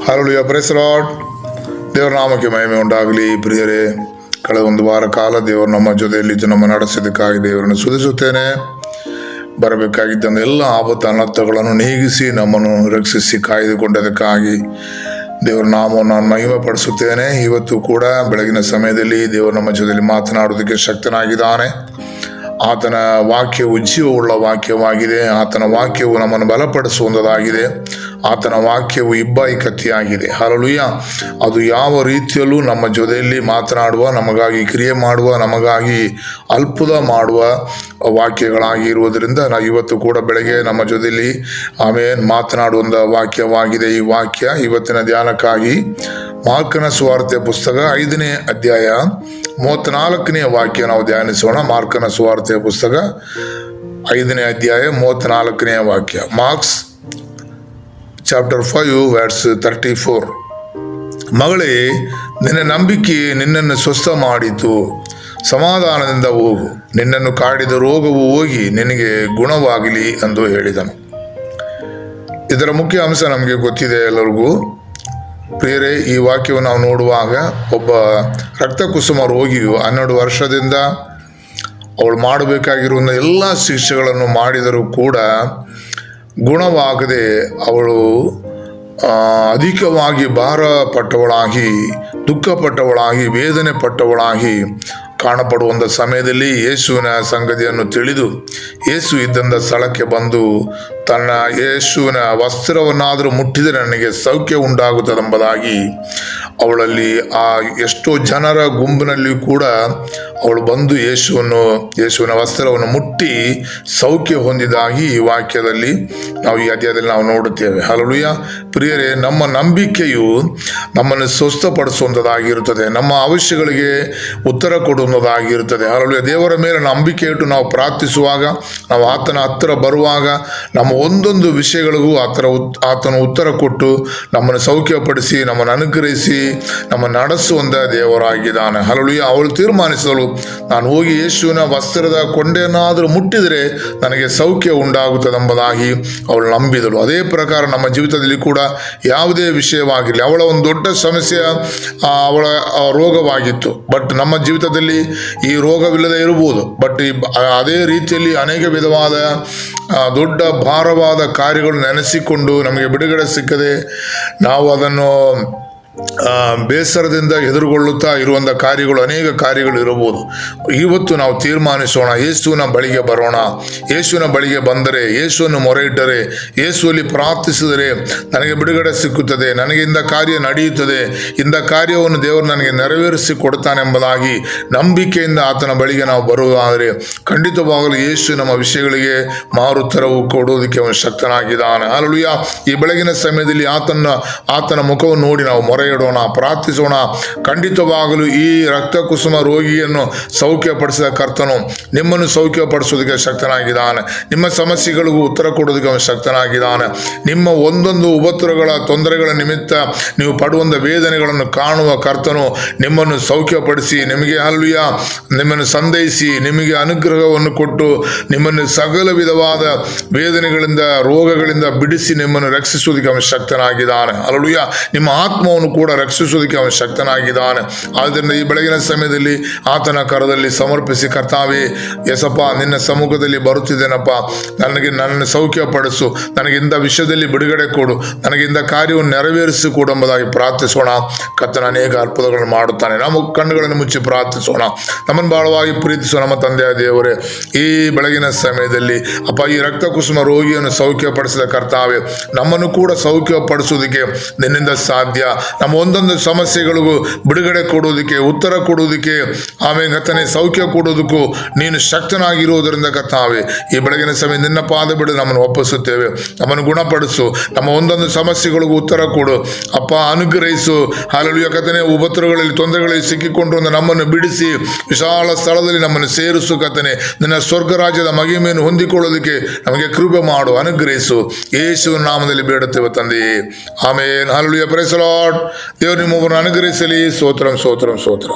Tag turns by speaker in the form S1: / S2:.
S1: Hallelujah, price lord. ದೇವರ ನಾಮಕ್ಕೆ ಮಹಿಮೆ ಉಂಟಾಗಲಿ. ಪ್ರಿಯರೇ, ಕಳೆದ ಒಂದು ವಾರ ಕಾಲ ದೇವರು ನಮ್ಮ ಜೊತೆಯಲ್ಲಿದ್ದು ನಮ್ಮ ನಡೆಸಿದ್ದಕ್ಕಾಗಿ ದೇವರನ್ನು ಸ್ತುತಿಸುತ್ತೇನೆ. ಬರಬೇಕಾಗಿದ್ದ ಎಲ್ಲ ಆಪತ್ತು ಅನರ್ಥಗಳನ್ನು ನೀಗಿಸಿ ನಮ್ಮನ್ನು ರಕ್ಷಿಸಿ ಕಾಯ್ದುಕೊಂಡದಕ್ಕಾಗಿ ದೇವರ ನಾಮವನ್ನು ನಾನು ಮಹಿಮೆ ಪಡಿಸುತ್ತೇನೆ. ಇವತ್ತು ಕೂಡ ಬೆಳಗಿನ ಸಮಯದಲ್ಲಿ ದೇವರು ನಮ್ಮ ಜೊತೆಯಲ್ಲಿ ಮಾತನಾಡುವುದಕ್ಕೆ ಶಕ್ತನಾಗಿದ್ದಾನೆ. ಆತನ ವಾಕ್ಯವು ಜೀವವುಳ್ಳ ವಾಕ್ಯವಾಗಿದೆ. ಆತನ ವಾಕ್ಯವು ನಮ್ಮನ್ನು ಬಲಪಡಿಸುವಂಥದ್ದಾಗಿದೆ. ಆತನ ವಾಕ್ಯವು ಇಬ್ಬಾಯಿ ಕತ್ತಿಯಾಗಿದೆ. ಹಲ್ಲೆಲೂಯಾ. ಅದು ಯಾವ ರೀತಿಯಲ್ಲೂ ನಮ್ಮ ಜೊತೆಯಲ್ಲಿ ಮಾತನಾಡುವ, ನಮಗಾಗಿ ಕ್ರಿಯೆ ಮಾಡುವ, ನಮಗಾಗಿ ಅದ್ಭುತ ಮಾಡುವ ವಾಕ್ಯಗಳಾಗಿ ಇರುವುದರಿಂದ ನಾವು ಇವತ್ತು ಕೂಡ ಬೆಳಗ್ಗೆ ನಮ್ಮ ಜೊತೆಯಲ್ಲಿ ಮಾತನಾಡುವಂಥ ವಾಕ್ಯವಾಗಿದೆ. ಈ ವಾಕ್ಯ ಇವತ್ತಿನ ಧ್ಯಾನಕ್ಕಾಗಿ ಮಾರ್ಕನ ಸುವಾರ್ತೆ ಪುಸ್ತಕ 5ನೇ ಅಧ್ಯಾಯ 34ನೇ ವಾಕ್ಯ ನಾವು ಧ್ಯಾನಿಸೋಣ. ಮಾರ್ಕನ ಸುವಾರ್ತೆ ಪುಸ್ತಕ 5ನೇ ಅಧ್ಯಾಯ 34ನೇ ವಾಕ್ಯ. Mark's chapter 5 verse 34. ಮಗಳೇ, ನಿನ್ನ ನಂಬಿಕೆ ನಿನ್ನನ್ನು ಸ್ವಸ್ಥ ಮಾಡಿತು, ಸಮಾಧಾನದಿಂದ ಹೋಗು, ನಿನ್ನನ್ನು ಕಾಡಿದ ರೋಗವು ಹೋಗಿ ನಿನಗೆ ಗುಣವಾಗಲಿ ಎಂದು ಹೇಳಿದನು. ಇದರ ಮುಖ್ಯ ಅಂಶ ನಮಗೆ ಗೊತ್ತಿದೆ ಎಲ್ಲರಿಗೂ. ಪ್ರಿಯರೇ, ಈ ವಾಕ್ಯವನ್ನು ನಾವು ನೋಡುವಾಗ ಒಬ್ಬ ರಕ್ತಕುಸುಮ ರೋಗಿಯು 12 ವರ್ಷದಿಂದ ಅವಳು ಮಾಡಬೇಕಾಗಿರುವ ಎಲ್ಲ ಶಿಕ್ಷೆಗಳನ್ನು ಮಾಡಿದರೂ ಕೂಡ ಗುಣವಾಗದೆ ಅವಳು ಅಧಿಕವಾಗಿ ಭಾರಪಟ್ಟವಳಾಗಿ, ದುಃಖಪಟ್ಟವಳಾಗಿ, ವೇದನೆ ಪಟ್ಟವಳಾಗಿ ಕಾಣಪಡುವಂಥ ಸಮಯದಲ್ಲಿ ಯೇಸುವಿನ ಸಂಗತಿಯನ್ನು ತಿಳಿದು ಯೇಸು ಇದ್ದಂಥ ಸ್ಥಳಕ್ಕೆ ಬಂದು ತನ್ನ ಯೇಸುವಿನ ವಸ್ತ್ರವನ್ನಾದರೂ ಮುಟ್ಟಿದರೆ ನನಗೆ ಸೌಖ್ಯ ಉಂಟಾಗುತ್ತದೆಂಬುದಾಗಿ ಅವಳಲ್ಲಿ ಆ ಎಷ್ಟೋ ಜನರ ಗುಂಪಿನಲ್ಲಿ ಕೂಡ ಅವಳು ಬಂದು ಯೇಸುವಿನ ವಸ್ತ್ರವನ್ನು ಮುಟ್ಟಿ ಸೌಖ್ಯ ಹೊಂದಿದಾಗಿ ಈ ವಾಕ್ಯದಲ್ಲಿ ನಾವು ಈ ಅಧ್ಯಾಯದಲ್ಲಿ ನಾವು ನೋಡುತ್ತೇವೆ. ಹಲ್ಲೆಲೂಯಾ. ಪ್ರಿಯರೇ, ನಮ್ಮ ನಂಬಿಕೆಯು ನಮ್ಮನ್ನು ಸ್ವಸ್ಥಪಡಿಸುವಂಥದ್ದಾಗಿರುತ್ತದೆ. ನಮ್ಮ ಅವಶ್ಯಗಳಿಗೆ ಉತ್ತರ ಕೊಡುವಂಥದ್ದಾಗಿರುತ್ತದೆ. ಹಲ್ಲೆಲೂಯಾ. ದೇವರ ಮೇಲೆ ನಂಬಿಕೆ ಇಟ್ಟು ನಾವು ಪ್ರಾರ್ಥಿಸುವಾಗ, ನಾವು ಆತನ ಹತ್ತಿರ ಬರುವಾಗ ನಮ್ಮ ಒಂದೊಂದು ವಿಷಯಗಳಿಗೂ ಆತನ ಉತ್ತರ ಕೊಟ್ಟು ನಮ್ಮನ್ನು ಸೌಖ್ಯಪಡಿಸಿ, ನಮ್ಮನ್ನು ಅನುಗ್ರಹಿಸಿ, ನಮ್ಮನ್ನು ನಡೆಸುವಂಥ ದೇವರಾಗಿದ್ದಾನೆ. ಹಲ್ಲೆಲೂಯಾ. ಅವಳು ತೀರ್ಮಾನಿಸಲು, ನಾನು ಹೋಗಿ ಯೇಸುವಿನ ವಸ್ತ್ರದ ಕೊಂಡೆಯನ್ನಾದರೂ ಮುಟ್ಟಿದರೆ ನನಗೆ ಸೌಖ್ಯ ಉಂಟಾಗುತ್ತದೆಂಬುದಾಗಿ ಅವಳು ನಂಬಿದಳು. ಅದೇ ಪ್ರಕಾರ ನಮ್ಮ ಜೀವಿತದಲ್ಲಿ ಕೂಡ ಯಾವುದೇ ವಿಷಯವಾಗಿರಲಿ, ಅವಳ ಒಂದು ದೊಡ್ಡ ಸಮಸ್ಯೆ ಅವಳ ರೋಗವಾಗಿತ್ತು. ಬಟ್ ನಮ್ಮ ಜೀವಿತದಲ್ಲಿ ಈ ರೋಗವಿಲ್ಲದೆ ಇರಬಹುದು. ಬಟ್ ಅದೇ ರೀತಿಯಲ್ಲಿ ಅನೇಕ ವಿಧವಾದ ದೊಡ್ಡ ಭಾರವಾದ ಕಾರ್ಯಗಳು ನೆನೆಸಿಕೊಂಡು ನಮಗೆ ಬಿಡುಗಡೆ ಸಿಕ್ಕದೆ ನಾವು ಅದನ್ನು ಬೇಸರದಿಂದ ಎದುರುಗೊಳ್ಳುತ್ತಾ ಇರುವಂಥ ಕಾರ್ಯಗಳು, ಅನೇಕ ಕಾರ್ಯಗಳು ಇರಬಹುದು. ಇವತ್ತು ನಾವು ತೀರ್ಮಾನಿಸೋಣ, ಯೇಸುವಿನ ಬಳಿಗೆ ಬರೋಣ. ಯೇಸುವಿನ ಬಳಿಗೆ ಬಂದರೆ, ಯೇಸುವನ್ನು ಮೊರೆ ಇಟ್ಟರೆ, ಯೇಸುವಲ್ಲಿ ಪ್ರಾರ್ಥಿಸಿದರೆ ನನಗೆ ಬಿಡುಗಡೆ ಸಿಕ್ಕುತ್ತದೆ, ನನಗೆ ಇಂಥ ಕಾರ್ಯ ನಡೆಯುತ್ತದೆ, ಇಂಥ ಕಾರ್ಯವನ್ನು ದೇವರು ನನಗೆ ನೆರವೇರಿಸಿ ಕೊಡ್ತಾನೆಂಬುದಾಗಿ ನಂಬಿಕೆಯಿಂದ ಆತನ ಬಳಿಗೆ ನಾವು ಬರುವುದಾದರೆ ಖಂಡಿತವಾಗಲೂ ಯೇಸು ನಮ್ಮ ವಿಷಯಗಳಿಗೆ ಮಾರುತ್ತರವು ಕೊಡುವುದಕ್ಕೆ ಅವನು ಶಕ್ತನಾಗಿದ್ದಾನೆ. ಹಲ್ಲೆಲೂಯಾ. ಈ ಬೆಳಗಿನ ಸಮಯದಲ್ಲಿ ಆತನ ಮುಖವನ್ನು ನೋಡಿ ನಾವು ಮೊರೆ ಇಡೋಣ, ಪ್ರಾರ್ಥಿಸೋಣ. ಖಂಡಿತವಾಗಲೂ ಈ ರಕ್ತಕುಸುಮ ರೋಗಿಯನ್ನು ಸೌಖ್ಯಪಡಿಸಿದ ಕರ್ತನು ನಿಮ್ಮನ್ನು ಸೌಖ್ಯಪಡಿಸೋದಕ್ಕೆ ಶಕ್ತನಾಗಿದ್ದಾನೆ. ನಿಮ್ಮ ಸಮಸ್ಯೆಗಳಿಗೂ ಉತ್ತರ ಕೊಡೋದಕ್ಕೆ ಅವನು ಶಕ್ತನಾಗಿದ್ದಾನೆ. ನಿಮ್ಮ ಒಂದೊಂದು ಉಪದ್ರವಗಳ ತೊಂದರೆಗಳ ನಿಮಿತ್ತ ನೀವು ಪಡುವಂಥ ವೇದನೆಗಳನ್ನು ಕಾಣುವ ಕರ್ತನು ನಿಮ್ಮನ್ನು ಸೌಖ್ಯಪಡಿಸಿ, ನಿಮಗೆ ಹಲ್ಲೆಲೂಯಾ ನಿಮ್ಮನ್ನು ಸಂತೈಸಿ, ನಿಮಗೆ ಅನುಗ್ರಹವನ್ನು ಕೊಟ್ಟು, ನಿಮ್ಮನ್ನು ಸಕಲ ವಿಧವಾದ ವೇದನೆಗಳಿಂದ, ರೋಗಗಳಿಂದ ಬಿಡಿಸಿ ನಿಮ್ಮನ್ನು ರಕ್ಷಿಸುವುದಕ್ಕೆ ಅವನು ಶಕ್ತನಾಗಿದ್ದಾನೆ. ಹಲ್ಲೆಲೂಯಾ. ನಿಮ್ಮ ಆತ್ಮವನ್ನು ಕೂಡ ರಕ್ಷಿಸುವುದಕ್ಕೆ ಅವನು ಶಕ್ತನಾಗಿದ್ದಾನೆ. ಆದ್ದರಿಂದ ಈ ಬೆಳಗಿನ ಸಮಯದಲ್ಲಿ ಆತನ ಕರದಲ್ಲಿ ಸಮರ್ಪಿಸಿ, ಕರ್ತಾವೇ, ಯೇಸಪ್ಪ, ನಿನ್ನ ಸಮ್ಮುಖದಲ್ಲಿ ಬರುತ್ತಿದ್ದೇನಪ್ಪ, ನನ್ನನ್ನು ಸೌಖ್ಯಪಡಿಸು, ನನಗಿಂದ ವಿಷಯದಲ್ಲಿ ಬಿಡುಗಡೆ ಕೊಡು, ನನಗಿಂದ ಕಾರ್ಯವನ್ನು ನೆರವೇರಿಸಿ ಕೊಡು ಎಂಬುದಾಗಿ ಪ್ರಾರ್ಥಿಸೋಣ. ಕರ್ತನ ಅನೇಕ ಅದ್ಭುತಗಳನ್ನು ಮಾಡುತ್ತಾನೆ. ನಮ್ಮ ಕಣ್ಣುಗಳನ್ನು ಮುಚ್ಚಿ ಪ್ರಾರ್ಥಿಸೋಣ. ನಮ್ಮನ್ನು ಬಹಳವಾಗಿ ಪ್ರೀತಿಸುವ ನಮ್ಮ ತಂದೆಯ ದೇವರೇ, ಈ ಬೆಳಗಿನ ಸಮಯದಲ್ಲಿ ಅಪ್ಪ, ಈ ರಕ್ತಕುಸುಮ ರೋಗಿಯನ್ನು ಸೌಖ್ಯಪಡಿಸಿದ ಕರ್ತಾವೇ, ನಮ್ಮನ್ನು ಕೂಡ ಸೌಖ್ಯಪಡಿಸುವುದಕ್ಕೆ ನಿನ್ನಿಂದ ಸಾಧ್ಯ. ನಮ್ಮ ಒಂದೊಂದು ಸಮಸ್ಯೆಗಳಿಗೂ ಬಿಡುಗಡೆ ಕೊಡುವುದಕ್ಕೆ, ಉತ್ತರ ಕೊಡುವುದಕ್ಕೆ, ಆಮೇಲೆ ಕರ್ತನೇ ಸೌಖ್ಯ ಕೊಡುವುದಕ್ಕೂ ನೀನು ಶಕ್ತನಾಗಿರುವುದರಿಂದ ಕರ್ತಾವೇ, ಈ ಬೆಳಗಿನ ಸಮಯ ನಿನ್ನ ಪಾದ ಬಿಡು ನಮ್ಮನ್ನು ಒಪ್ಪಿಸುತ್ತೇವೆ. ನಮ್ಮನ್ನು ಗುಣಪಡಿಸು, ನಮ್ಮ ಒಂದೊಂದು ಸಮಸ್ಯೆಗಳಿಗೂ ಉತ್ತರ ಕೊಡು ಅಪ್ಪ, ಅನುಗ್ರಹಿಸು. ಹಲ್ಲೆಲೂಯಾ. ಕರ್ತನೇ, ಉಪದ್ರವಗಳಲ್ಲಿ, ತೊಂದರೆಗಳಲ್ಲಿ ಸಿಕ್ಕಿಕೊಂಡು ನಮ್ಮನ್ನು ಬಿಡಿಸಿ ವಿಶಾಲ ಸ್ಥಳದಲ್ಲಿ ನಮ್ಮನ್ನು ಸೇರಿಸು. ಕರ್ತನೇ, ನಿನ್ನ ಸ್ವರ್ಗ ರಾಜ್ಯದ ಮಹಿಮೆಯನ್ನು ಹೊಂದಿಕೊಳ್ಳೋದಕ್ಕೆ ನಮಗೆ ಕೃಪೆ ಮಾಡು, ಅನುಗ್ರಹಿಸು. ಯೇಸುವಿನ ನಾಮದಲ್ಲಿ ಬೇಡುತ್ತೇವೆ ತಂದೆಯೇ, amen. Hallelujah. Praise the Lord. ದೇವರು ನಿಮ್ಮೊಬ್ಬರನ್ನು ಅನುಗ್ರಹಿಸಲಿ. ಸ್ತೋತ್ರಂ ಸ್ತೋತ್ರಂ ಸ್ತೋತ್ರ.